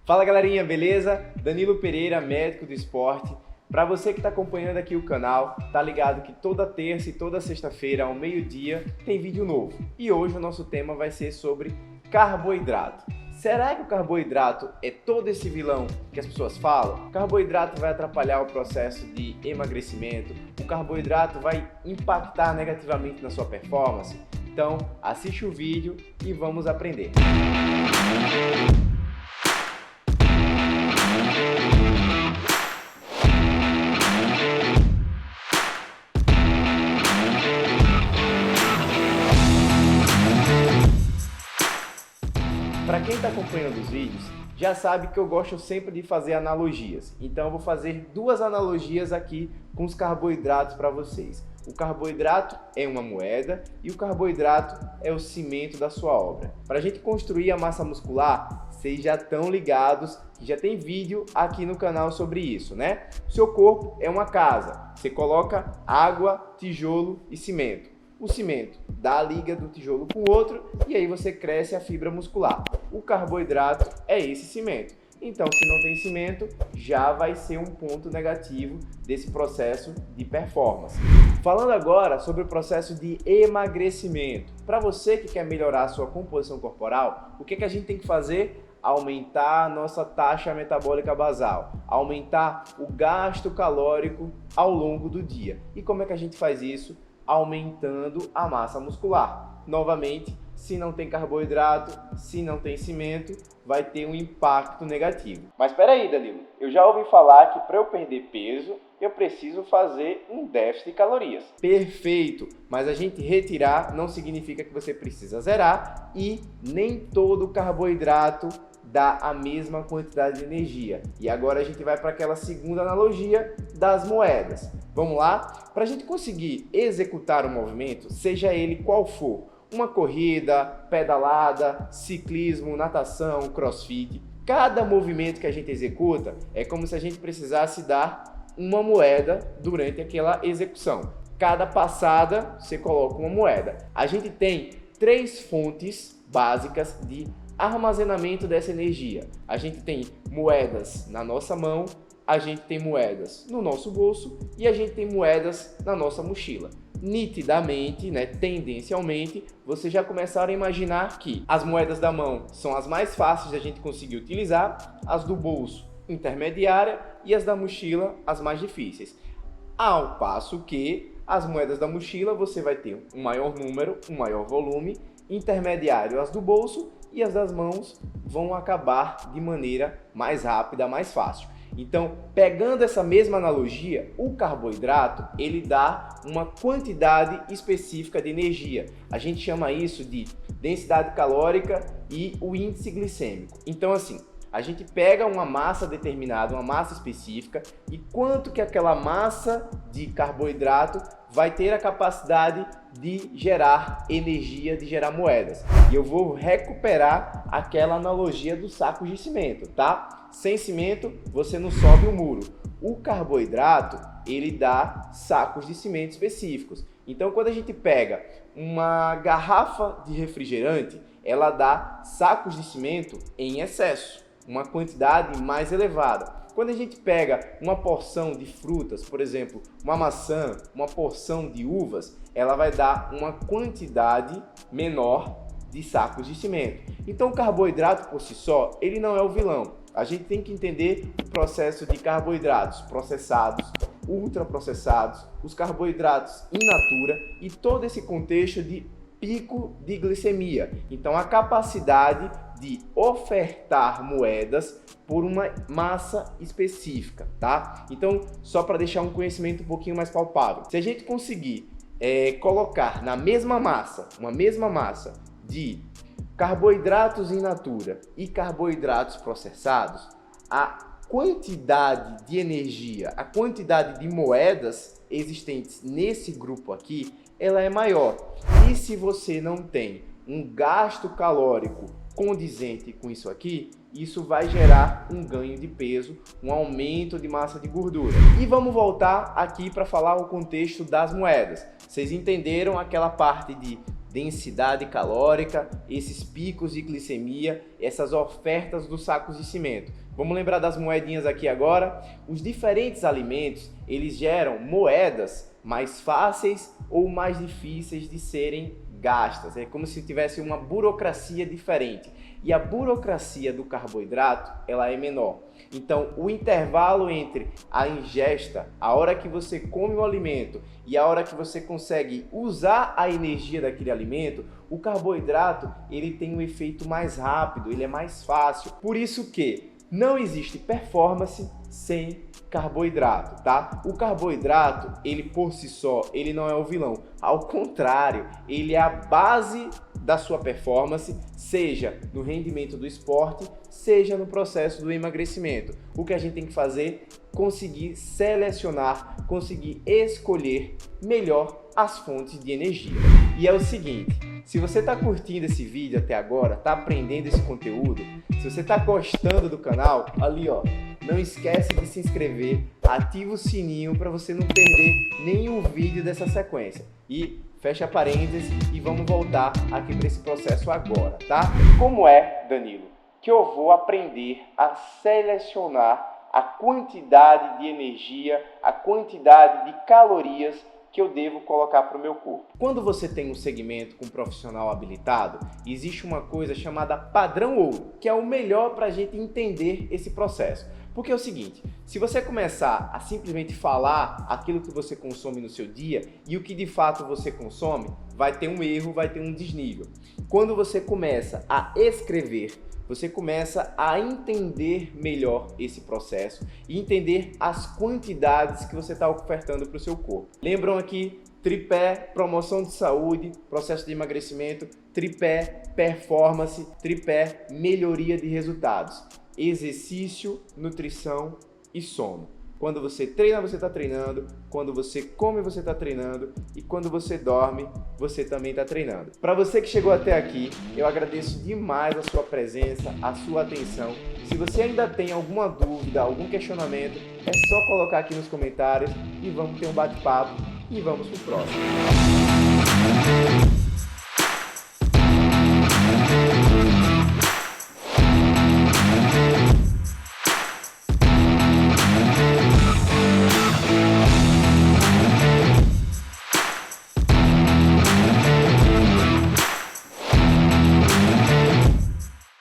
Fala galerinha, beleza? Danilo Pereira, médico do esporte. Para você que está acompanhando aqui o canal, tá ligado que toda terça e toda sexta-feira ao meio-dia tem vídeo novo. E hoje o nosso tema vai ser sobre carboidrato. Será que o carboidrato é todo esse vilão que as pessoas falam? O carboidrato vai atrapalhar o processo de emagrecimento? O carboidrato vai impactar negativamente na sua performance? Então, assiste o vídeo e vamos aprender. Para quem está acompanhando os vídeos, já sabe que eu gosto sempre de fazer analogias. Então eu vou fazer duas analogias aqui com os carboidratos para vocês. O carboidrato é uma moeda e o carboidrato é o cimento da sua obra. Para a gente construir a massa muscular, vocês já estão ligados que já tem vídeo aqui no canal sobre isso, né? O seu corpo é uma casa. Você coloca água, tijolo e cimento. O cimento dá a liga do tijolo com o outro e aí você cresce a fibra muscular. O carboidrato é esse cimento. Então, se não tem cimento, já vai ser um ponto negativo desse processo de performance. Falando agora sobre o processo de emagrecimento. Para você que quer melhorar a sua composição corporal, o que a gente tem que fazer? Aumentar a nossa taxa metabólica basal, aumentar o gasto calórico ao longo do dia. E como é que a gente faz isso? Aumentando a massa muscular. Novamente, se não tem carboidrato, se não tem cimento, vai ter um impacto negativo. Mas espera aí, Danilo, eu já ouvi falar que para eu perder peso, eu preciso fazer um déficit de calorias. Perfeito, mas a gente retirar não significa que você precisa zerar e nem todo carboidrato dá a mesma quantidade de energia. E agora a gente vai para aquela segunda analogia das moedas. Vamos lá? Para a gente conseguir executar o movimento, seja ele qual for, uma corrida, pedalada, ciclismo, natação, crossfit, cada movimento que a gente executa é como se a gente precisasse dar uma moeda durante aquela execução. Cada passada você coloca uma moeda. A gente tem três fontes básicas de armazenamento dessa energia. A gente tem moedas na nossa mão, a gente tem moedas no nosso bolso e a gente tem moedas na nossa mochila. Nitidamente, tendencialmente, vocês já começaram a imaginar que as moedas da mão são as mais fáceis de a gente conseguir utilizar, as do bolso intermediária e as da mochila as mais difíceis. Ao passo que as moedas da mochila você vai ter um maior número, um maior volume, intermediário as do bolso e as das mãos vão acabar de maneira mais rápida, mais fácil. Então, pegando essa mesma analogia, o carboidrato, ele dá uma quantidade específica de energia. A gente chama isso de densidade calórica e o índice glicêmico. Então, assim, a gente pega uma massa determinada, uma massa específica, e quanto que aquela massa de carboidrato vai ter a capacidade de gerar energia, de gerar moedas. E eu vou recuperar aquela analogia dos sacos de cimento, tá? Sem cimento, você não sobe o muro. O carboidrato, ele dá sacos de cimento específicos. Então, quando a gente pega uma garrafa de refrigerante, ela dá sacos de cimento em excesso, uma quantidade mais elevada. Quando a gente pega uma porção de frutas, por exemplo, uma maçã, uma porção de uvas, ela vai dar uma quantidade menor de sacos de cimento. Então, o carboidrato por si só, ele não é o vilão. A gente tem que entender o processo de carboidratos processados, ultraprocessados, os carboidratos in natura e todo esse contexto de pico de glicemia. Então, a capacidade de ofertar moedas por uma massa específica, tá? Então, só para deixar um conhecimento um pouquinho mais palpável, se a gente conseguir colocar na mesma massa, uma mesma massa de carboidratos in natura e carboidratos processados, a quantidade de energia, a quantidade de moedas existentes nesse grupo aqui, ela é maior. E se você não tem um gasto calórico condizente com isso aqui, isso vai gerar um ganho de peso, um aumento de massa de gordura. E vamos voltar aqui para falar o contexto das moedas. Vocês entenderam aquela parte de densidade calórica, esses picos de glicemia, essas ofertas dos sacos de cimento. Vamos lembrar das moedinhas aqui agora? Os diferentes alimentos, eles geram moedas mais fáceis ou mais difíceis de serem gastas. É como se tivesse uma burocracia diferente. E a burocracia do carboidrato, ela é menor. Então, o intervalo entre a ingesta, a hora que você come o alimento e a hora que você consegue usar a energia daquele alimento, o carboidrato, ele tem um efeito mais rápido, ele é mais fácil. Por isso que não existe performance sem carboidrato, tá? O carboidrato, ele por si só, ele não é o vilão. Ao contrário, ele é a base da sua performance, seja no rendimento do esporte, seja no processo do emagrecimento. O que a gente tem que fazer? Conseguir selecionar, conseguir escolher melhor as fontes de energia. E é o seguinte, se você está curtindo esse vídeo até agora, está aprendendo esse conteúdo, se você está gostando do canal, ali ó, não esquece de se inscrever, ativa o sininho para você não perder nenhum vídeo dessa sequência. E fecha parênteses e vamos voltar aqui para esse processo agora, tá? Como é, Danilo, que eu vou aprender a selecionar a quantidade de energia, a quantidade de calorias que eu devo colocar para o meu corpo? Quando você tem um segmento com um profissional habilitado, existe uma coisa chamada padrão ouro, que é o melhor para a gente entender esse processo. Porque é o seguinte, se você começar a simplesmente falar aquilo que você consome no seu dia e o que de fato você consome, vai ter um erro, vai ter um desnível. Quando você começa a escrever, você começa a entender melhor esse processo e entender as quantidades que você está ofertando para o seu corpo. Lembram aqui, tripé, promoção de saúde, processo de emagrecimento, tripé, performance, tripé, melhoria de resultados. Exercício, nutrição e sono. Quando você treina, você está treinando. Quando você come, você está treinando. E quando você dorme, você também está treinando. Para você que chegou até aqui, eu agradeço demais a sua presença, a sua atenção. Se você ainda tem alguma dúvida, algum questionamento, é só colocar aqui nos comentários e vamos ter um bate-papo e vamos pro próximo.